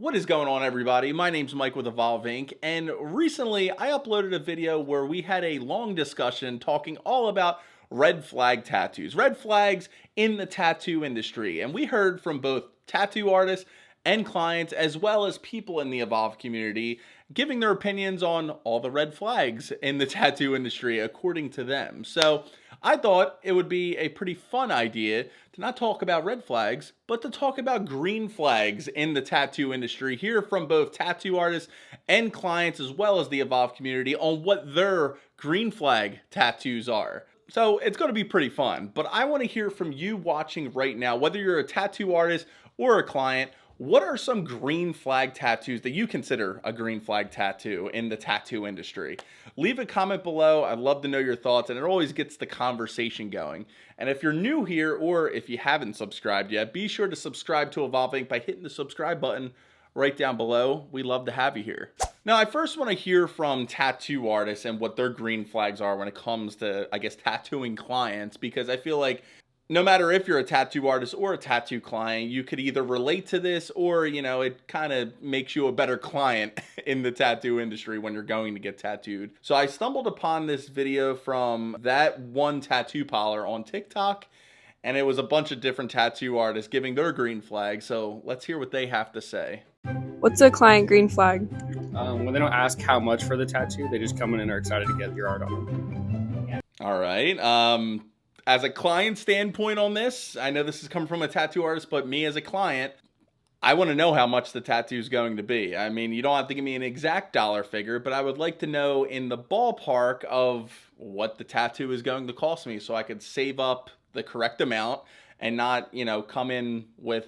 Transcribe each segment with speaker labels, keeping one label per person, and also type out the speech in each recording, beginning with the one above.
Speaker 1: What is going on, everybody? My name's Mike with EvolveINK, and recently I uploaded a video where we had a long discussion talking all about red flag tattoos, red flags in the tattoo industry. And we heard from both tattoo artists and clients, as well as people in the Evolve community, giving their opinions on all the red flags in the tattoo industry according to them. So I thought it would be a pretty fun idea to not talk about red flags, but to talk about green flags in the tattoo industry, hear from both tattoo artists and clients, as well as the Evolve community, on what their green flag tattoos are. So it's going to be pretty fun, but I want to hear from you watching right now, whether you're a tattoo artist or a client. What are some green flag tattoos that you consider a green flag tattoo in the tattoo industry? Leave a comment below. I'd love to know your thoughts, and it always gets the conversation going. And if you're new here, or if you haven't subscribed yet, be sure to subscribe to EvolveINK by hitting the subscribe button right down below. We'd love to have you here. Now, I first want to hear from tattoo artists and what their green flags are when it comes to, I guess, tattooing clients, because I feel like no matter if you're a tattoo artist or a tattoo client, you could either relate to this or, it kind of makes you a better client in the tattoo industry when you're going to get tattooed. So I stumbled upon this video from that one tattoo parlor on TikTok, and it was a bunch of different tattoo artists giving their green flag. So let's hear what they have to say.
Speaker 2: What's a client green flag?
Speaker 3: When they don't ask how much for the tattoo, they just come in and are excited to get your art on them.
Speaker 1: All right. As a client standpoint on this, I know this is coming from a tattoo artist, but me as a client, I want to know how much the tattoo is going to be. I mean, you don't have to give me an exact dollar figure, but I would like to know in the ballpark of what the tattoo is going to cost me so I could save up the correct amount and not, come in with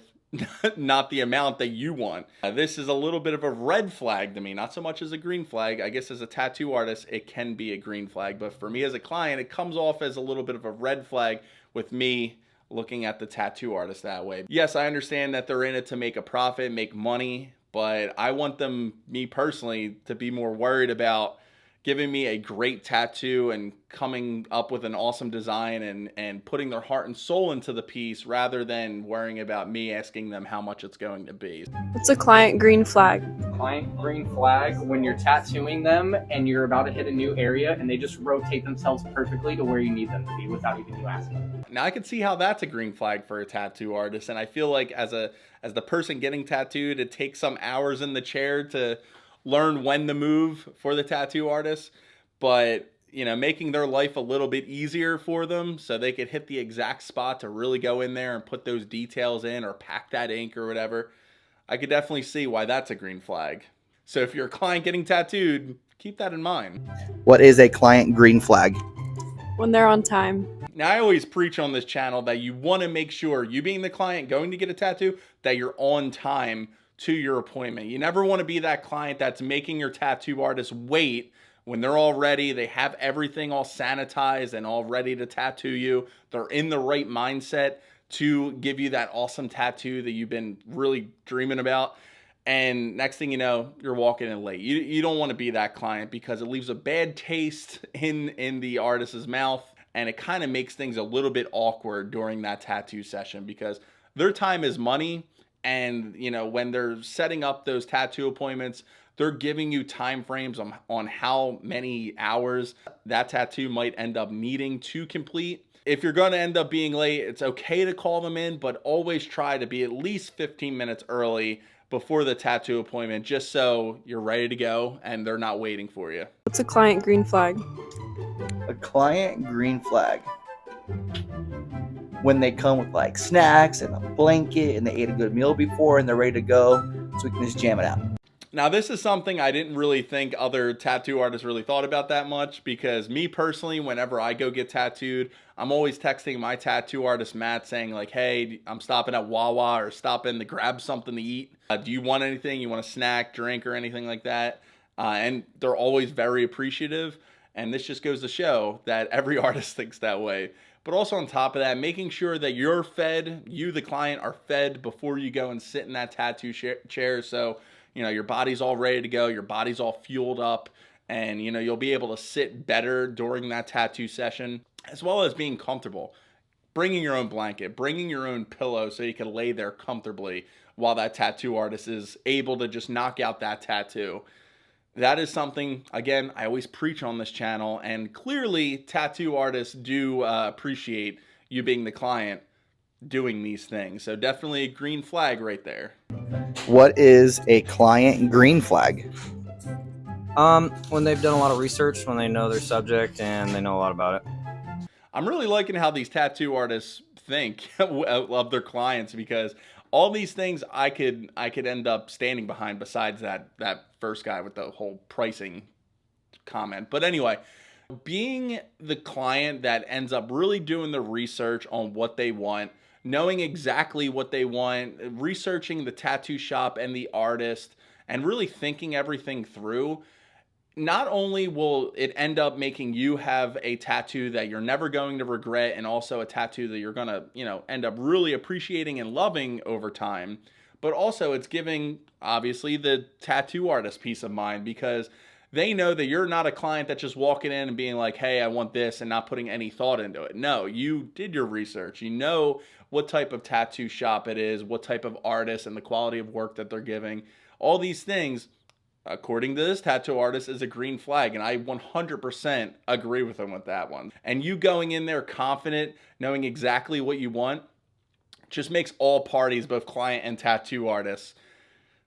Speaker 1: not the amount that you want. This is a little bit of a red flag to me, not so much as a green flag. I guess as a tattoo artist, it can be a green flag, but for me as a client, it comes off as a little bit of a red flag with me looking at the tattoo artist that way. Yes, I understand that they're in it to make a profit, make money, but I want them, me personally, to be more worried about giving me a great tattoo and coming up with an awesome design and putting their heart and soul into the piece rather than worrying about me asking them how much it's going to be.
Speaker 2: What's a client green flag?
Speaker 4: Client green flag when you're tattooing them and you're about to hit a new area and they just rotate themselves perfectly to where you need them to be without even you asking.
Speaker 1: Now I can see how that's a green flag for a tattoo artist, and I feel like as the person getting tattooed, it takes some hours in the chair to learn when to move for the tattoo artist, but making their life a little bit easier for them so they could hit the exact spot to really go in there and put those details in or pack that ink or whatever. I could definitely see why that's a green flag. So if you're a client getting tattooed, keep that in mind.
Speaker 5: What is a client green flag?
Speaker 2: When they're on time.
Speaker 1: Now, I always preach on this channel that you want to make sure, you being the client going to get a tattoo, that you're on time to your appointment. You never want to be that client that's making your tattoo artist wait when they're all ready. They have everything all sanitized and all ready to tattoo you. They're in the right mindset to give you that awesome tattoo that you've been really dreaming about. And next thing you know, you're walking in late. You don't want to be that client because it leaves a bad taste in the artist's mouth, and it kind of makes things a little bit awkward during that tattoo session because their time is money. And, when they're setting up those tattoo appointments, they're giving you time frames on how many hours that tattoo might end up needing to complete. If you're going to end up being late, it's okay to call them in, but always try to be at least 15 minutes early before the tattoo appointment, just so you're ready to go and they're not waiting for you.
Speaker 2: What's a client green flag?
Speaker 5: A client green flag. When they come with like snacks and a blanket and they ate a good meal before and they're ready to go, so we can just jam it out.
Speaker 1: Now, this is something I didn't really think other tattoo artists really thought about that much, because me personally, whenever I go get tattooed, I'm always texting my tattoo artist, Matt, saying like, hey, I'm stopping at Wawa or stopping to grab something to eat. Do you want anything? You want a snack, drink, or anything like that? And they're always very appreciative. And this just goes to show that every artist thinks that way. But also on top of that, making sure that you're fed, you, the client, are fed before you go and sit in that tattoo chair. So, your body's all ready to go, your body's all fueled up, and, you'll be able to sit better during that tattoo session, as well as being comfortable. Bringing your own blanket, bringing your own pillow so you can lay there comfortably. while that tattoo artist is able to just knock out that tattoo. That is something, again, I always preach on this channel, and clearly tattoo artists do appreciate you being the client doing these things. So definitely a green flag right there.
Speaker 5: What is a client green flag?
Speaker 6: When they've done a lot of research, when they know their subject and they know a lot about it.
Speaker 1: I'm really liking how these tattoo artists think of their clients, because all these things I could end up standing behind, besides that first guy with the whole pricing comment. But anyway, being the client that ends up really doing the research on what they want, knowing exactly what they want, researching the tattoo shop and the artist, and really thinking everything through, not only will it end up making you have a tattoo that you're never going to regret, and also a tattoo that you're going to, end up really appreciating and loving over time, but also it's giving, obviously, the tattoo artist peace of mind, because they know that you're not a client that's just walking in and being like, hey, I want this, and not putting any thought into it. No, you did your research. You know what type of tattoo shop it is, what type of artist, and the quality of work that they're giving. All these things, according to this tattoo artist, is a green flag, and I 100% agree with him with that one. And you going in there confident, knowing exactly what you want, just makes all parties, both client and tattoo artists,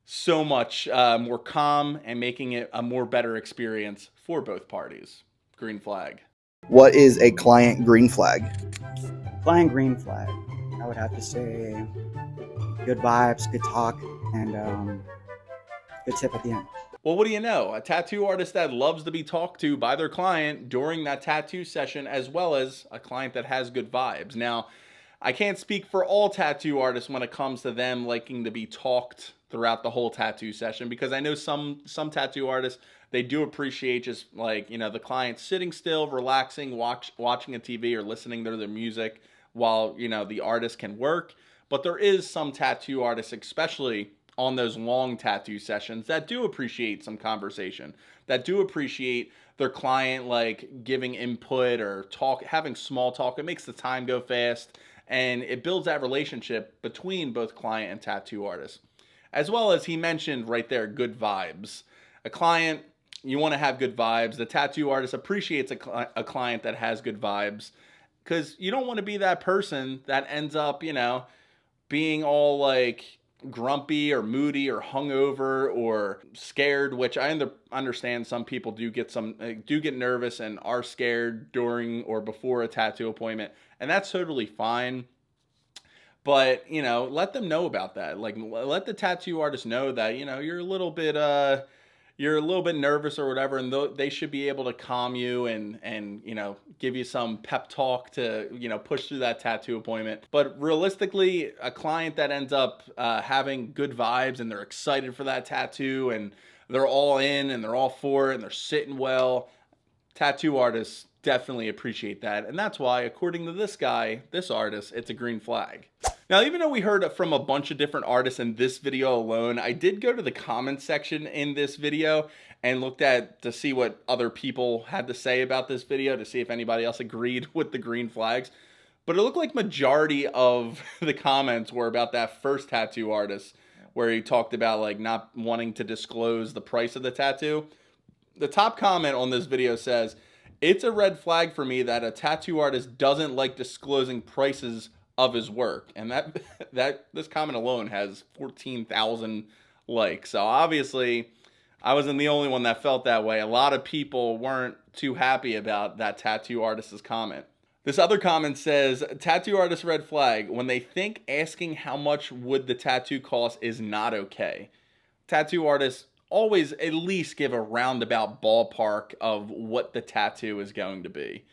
Speaker 1: so much more calm, and making it a more better experience for both parties. Green flag.
Speaker 5: What is a client green flag?
Speaker 7: Client green flag, I would have to say good vibes, good talk, and good tip at the end.
Speaker 1: Well, what do you know? A tattoo artist that loves to be talked to by their client during that tattoo session, as well as a client that has good vibes. Now, I can't speak for all tattoo artists when it comes to them liking to be talked throughout the whole tattoo session, because I know some tattoo artists, they do appreciate just like, the client sitting still, relaxing, watching a TV or listening to their music while, the artist can work. But there is some tattoo artists, especially on those long tattoo sessions, that do appreciate some conversation, that do appreciate their client like giving input or having small talk. It makes the time go fast, and it builds that relationship between both client and tattoo artists. As well as he mentioned right there, good vibes. A client, you want to have good vibes. The tattoo artist appreciates a client that has good vibes, because you don't want to be that person that ends up, being all like grumpy or moody or hungover or scared, which I understand some people do get nervous and are scared during or before a tattoo appointment, and that's totally fine. But, let them know about that. Like, let the tattoo artist know that, you're a little bit nervous or whatever, and they should be able to calm you and give you some pep talk to, push through that tattoo appointment. But realistically, a client that ends up having good vibes and they're excited for that tattoo and they're all in and they're all for it and they're sitting well, tattoo artists definitely appreciate that. And that's why, according to this artist, it's a green flag. Now, even though we heard from a bunch of different artists in this video alone, I did go to the comments section in this video and looked to see what other people had to say about this video, to see if anybody else agreed with the green flags. But it looked like majority of the comments were about that first tattoo artist, where he talked about like not wanting to disclose the price of the tattoo. The top comment on this video says, "It's a red flag for me that a tattoo artist doesn't like disclosing prices of his work." And that this comment alone has 14,000 likes. So obviously I wasn't the only one that felt that way. A lot of people weren't too happy about that tattoo artist's comment. This other comment says, "Tattoo artist red flag, when they think asking how much would the tattoo cost is not okay. Tattoo artists always at least give a roundabout ballpark of what the tattoo is going to be."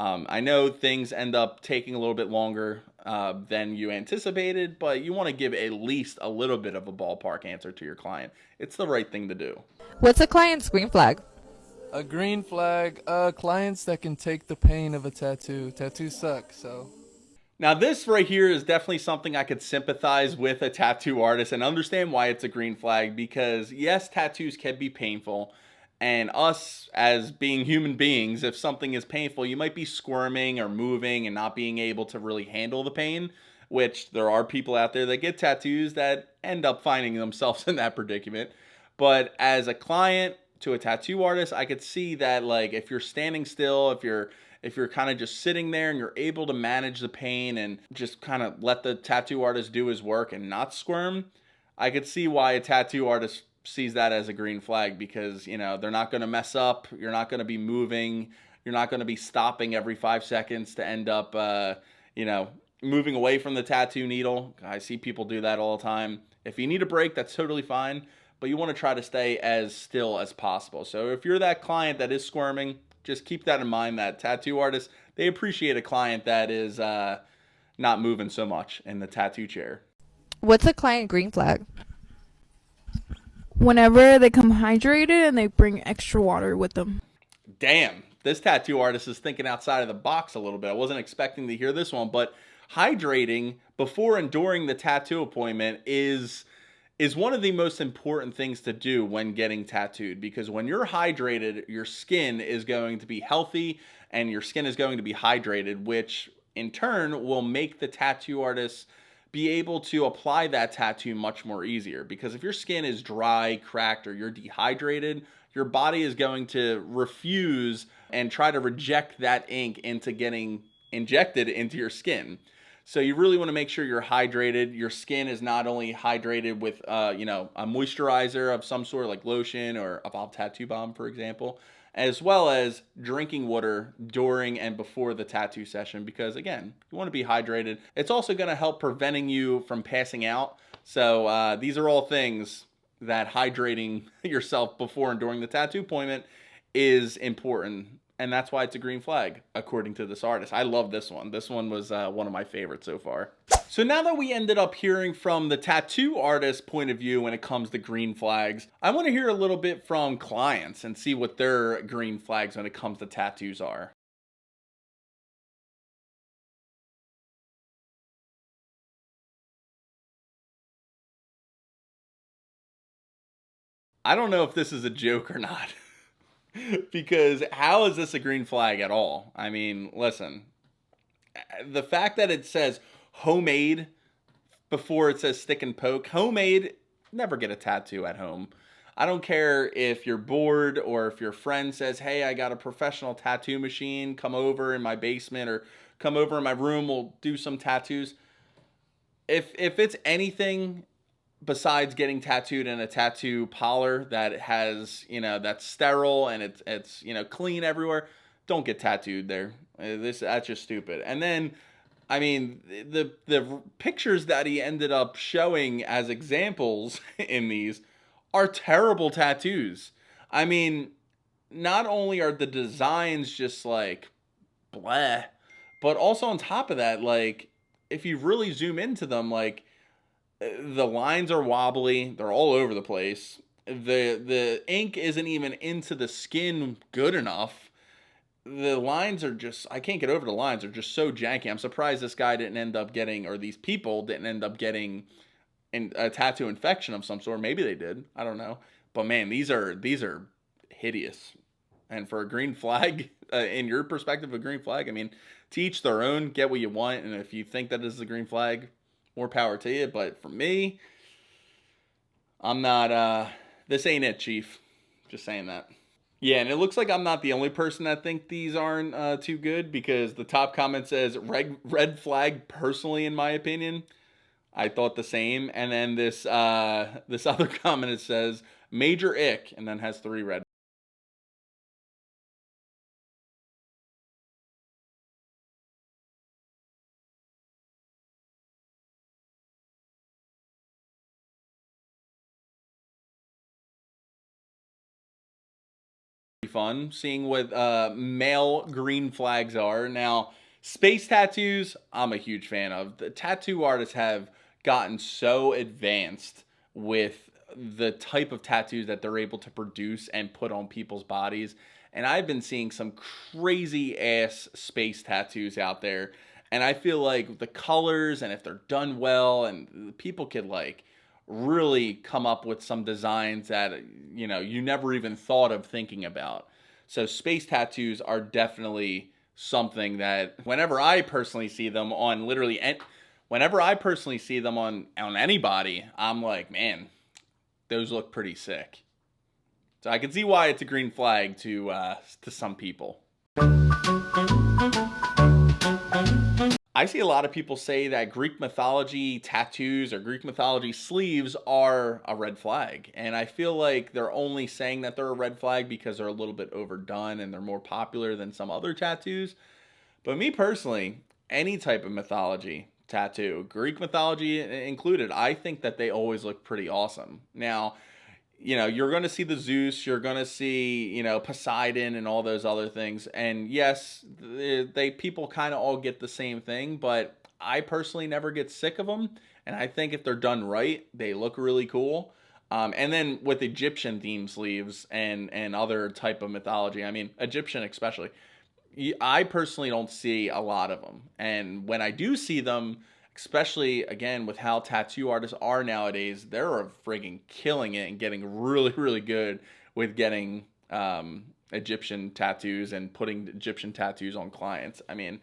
Speaker 1: I know things end up taking a little bit longer than you anticipated, but you want to give at least a little bit of a ballpark answer to your client. It's the right thing to do.
Speaker 8: What's a client's green flag?
Speaker 9: A green flag, clients that can take the pain of a tattoo. Tattoos suck, so.
Speaker 1: Now, this right here is definitely something I could sympathize with a tattoo artist and understand why it's a green flag, because yes, tattoos can be painful. And us, as being human beings, if something is painful, you might be squirming or moving and not being able to really handle the pain. which there are people out there that get tattoos that end up finding themselves in that predicament. But as a client to a tattoo artist, I could see that, like, if you're standing still, if you're kind of just sitting there and you're able to manage the pain and just kind of let the tattoo artist do his work and not squirm, I could see why a tattoo artist sees that as a green flag, because, you know, they're not going to mess up. You're not going to be moving. You're not going to be stopping every 5 seconds to end up, you know, moving away from the tattoo needle. I see people do that all the time. If you need a break, that's totally fine, but you want to try to stay as still as possible. So if you're that client that is squirming, just keep that in mind, that tattoo artists, they appreciate a client that is not moving so much in the tattoo chair.
Speaker 8: What's a client green flag?
Speaker 10: Whenever they come hydrated and they bring extra water with them.
Speaker 1: Damn, this tattoo artist is thinking outside of the box a little bit. I wasn't expecting to hear this one, but hydrating before and during the tattoo appointment is one of the most important things to do when getting tattooed, because when you're hydrated, your skin is going to be healthy and your skin is going to be hydrated, which in turn will make the tattoo artist be able to apply that tattoo much more easier. Because if your skin is dry, cracked, or you're dehydrated, your body is going to refuse and try to reject that ink into getting injected into your skin. So you really want to make sure you're hydrated. Your skin is not only hydrated with, you know, a moisturizer of some sort, like lotion or Evolve Tattoo Balm, for example, as well as drinking water during and before the tattoo session, because again, you want to be hydrated. It's also going to help preventing you from passing out. So these are all things that hydrating yourself before and during the tattoo appointment is important. And that's why it's a green flag, according to this artist. I love this one. This one was one of my favorites so far. So now that we ended up hearing from the tattoo artist's point of view when it comes to green flags, I want to hear a little bit from clients and see what their green flags when it comes to tattoos are. I don't know if this is a joke or not. Because how is this a green flag at all? I mean, listen, the fact that it says homemade before it says stick and poke, homemade, never get a tattoo at home. I don't care if you're bored or if your friend says, hey, I got a professional tattoo machine, come over in my basement or come over in my room, we'll do some tattoos. If it's anything besides getting tattooed in a tattoo parlor that has, you know, that's sterile and it's you know, clean everywhere, don't get tattooed there. That's just stupid. And then, I mean, the pictures that he ended up showing as examples in these are terrible tattoos. I mean, not only are the designs just like bleh, but also on top of that, like, if you really zoom into them, like, the lines are wobbly. They're all over the place. The ink isn't even into the skin good enough. The lines are just, I can't get over the lines. They're just so janky. I'm surprised this guy didn't end up getting, or these people didn't end up getting a tattoo infection of some sort. Maybe they did. I don't know. But man, these are hideous. And for a green flag, in your perspective, a green flag, I mean, to each their own, get what you want. And if you think that this is a green flag, more power to you. But for me, I'm not, this ain't it, Chief. Just saying that. Yeah, and it looks like I'm not the only person that think these aren't too good, because the top comment says, red flag personally, in my opinion. I thought the same. And then this other comment, it says, major ick, and then has 3 red. Fun seeing what male green flags are. Now, space tattoos, I'm a huge fan of. The tattoo artists have gotten so advanced with the type of tattoos that they're able to produce and put on people's bodies. And I've been seeing some crazy ass space tattoos out there. And I feel like the colors, and if they're done well, and people could like really come up with some designs that, you know, you never even thought of thinking about. So space tattoos are definitely something that whenever I personally see them on literally whenever I personally see them on anybody, I'm like, man, those look pretty sick. So I can see why it's a green flag to some people. I see a lot of people say that Greek mythology tattoos or Greek mythology sleeves are a red flag. And I feel like they're only saying that they're a red flag because they're a little bit overdone and they're more popular than some other tattoos. But me personally, any type of mythology tattoo, Greek mythology included, I think that they always look pretty awesome. Now, you know, you're going to see the Zeus, you're going to see, you know, Poseidon and all those other things. And yes, they people kind of all get the same thing, but I personally never get sick of them. And I think if they're done right, they look really cool. And then with Egyptian theme sleeves and other type of mythology, I mean, Egyptian especially, I personally don't see a lot of them. And when I do see them, especially again with how tattoo artists are nowadays, they're friggin' killing it and getting really, really good with getting Egyptian tattoos and putting Egyptian tattoos on clients. I mean,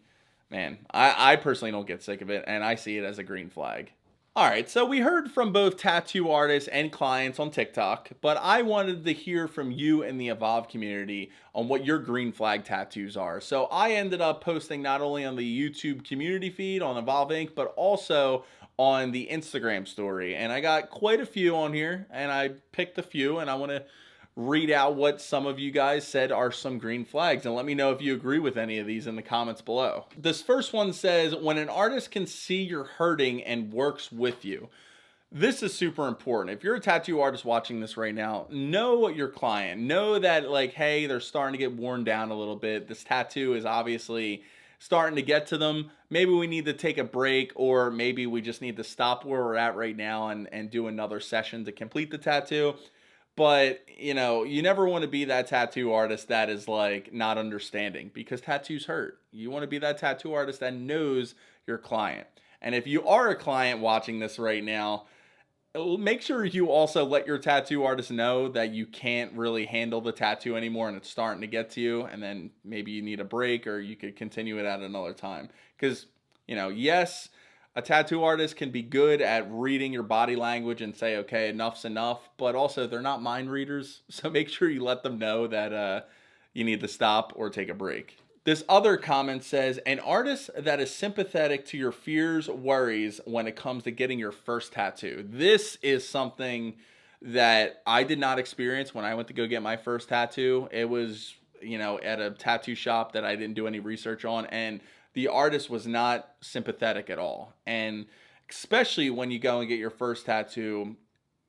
Speaker 1: man, I personally don't get sick of it, and I see it as a green flag. All right, so we heard from both tattoo artists and clients on TikTok, but I wanted to hear from you in the Evolve community on what your green flag tattoos are. So I ended up posting not only on the YouTube community feed on EvolveINK, but also on the Instagram story. And I got quite a few on here, and I picked a few, and I want to read out what some of you guys said are some green flags, and let me know if you agree with any of these in the comments below. This first one says, when an artist can see you're hurting and works with you. This is super important. If you're a tattoo artist watching this right now, know your client. Know that, like, hey, they're starting to get worn down a little bit. This tattoo is obviously starting to get to them. Maybe we need to take a break, or maybe we just need to stop where we're at right now and do another session to complete the tattoo. But, you know, you never want to be that tattoo artist that is like not understanding, because tattoos hurt. You want to be that tattoo artist that knows your client. And if you are a client watching this right now, make sure you also let your tattoo artist know that you can't really handle the tattoo anymore and it's starting to get to you, and then maybe you need a break, or you could continue it at another time. Because, you know, yes, a tattoo artist can be good at reading your body language and say, okay, enough's enough, but also they're not mind readers. So make sure you let them know that you need to stop or take a break. This other comment says, an artist that is sympathetic to your fears, worries when it comes to getting your first tattoo. This is something that I did not experience when I went to go get my first tattoo. It was, you know, at a tattoo shop that I didn't do any research on, and the artist was not sympathetic at all. And especially when you go and get your first tattoo,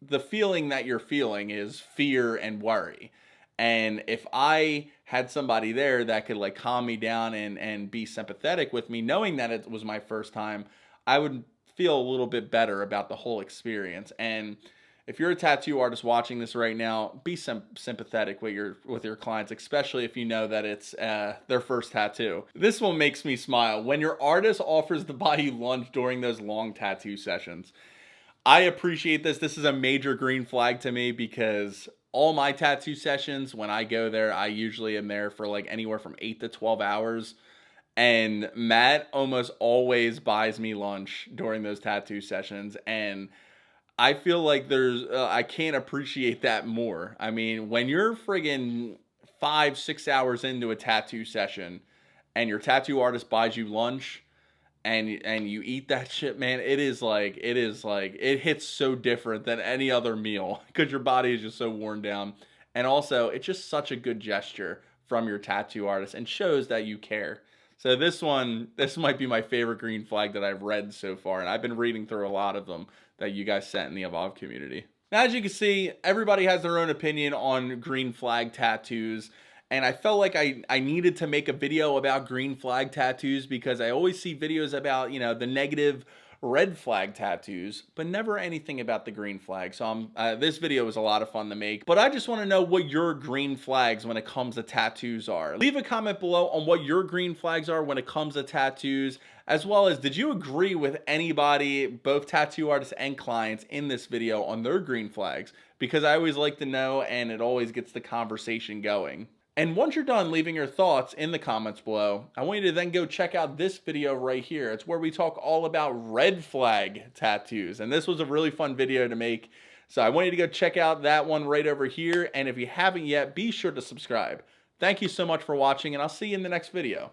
Speaker 1: the feeling that you're feeling is fear and worry. And if I had somebody there that could like calm me down and be sympathetic with me, knowing that it was my first time, I would feel a little bit better about the whole experience. And if you're a tattoo artist watching this right now, be sympathetic with your clients, especially if you know that it's their first tattoo. This one makes me smile. When your artist offers to buy you lunch during those long tattoo sessions. I appreciate this. This is a major green flag to me, because all my tattoo sessions, when I go there, I usually am there for like anywhere from 8 to 12 hours. And Matt almost always buys me lunch during those tattoo sessions. And I feel like I can't appreciate that more. I mean, when you're friggin' 5-6 hours into a tattoo session and your tattoo artist buys you lunch and you eat that shit, man, it hits so different than any other meal, because your body is just so worn down. And also, it's just such a good gesture from your tattoo artist and shows that you care. So this might be my favorite green flag that I've read so far, and I've been reading through a lot of them that you guys sent in the Evolve community. Now, as you can see, everybody has their own opinion on green flag tattoos, and I felt like I needed to make a video about green flag tattoos, because I always see videos about, you know, the negative red flag tattoos, but never anything about the green flag. So this video was a lot of fun to make, but I just want to know what your green flags when it comes to tattoos are. Leave a comment below on what your green flags are when it comes to tattoos, as well as did you agree with anybody, both tattoo artists and clients, in this video on their green flags? Because I always like to know, and it always gets the conversation going. And once you're done leaving your thoughts in the comments below, I want you to then go check out this video right here. It's where we talk all about red flag tattoos. And this was a really fun video to make. So I want you to go check out that one right over here. And if you haven't yet, be sure to subscribe. Thank you so much for watching, and I'll see you in the next video.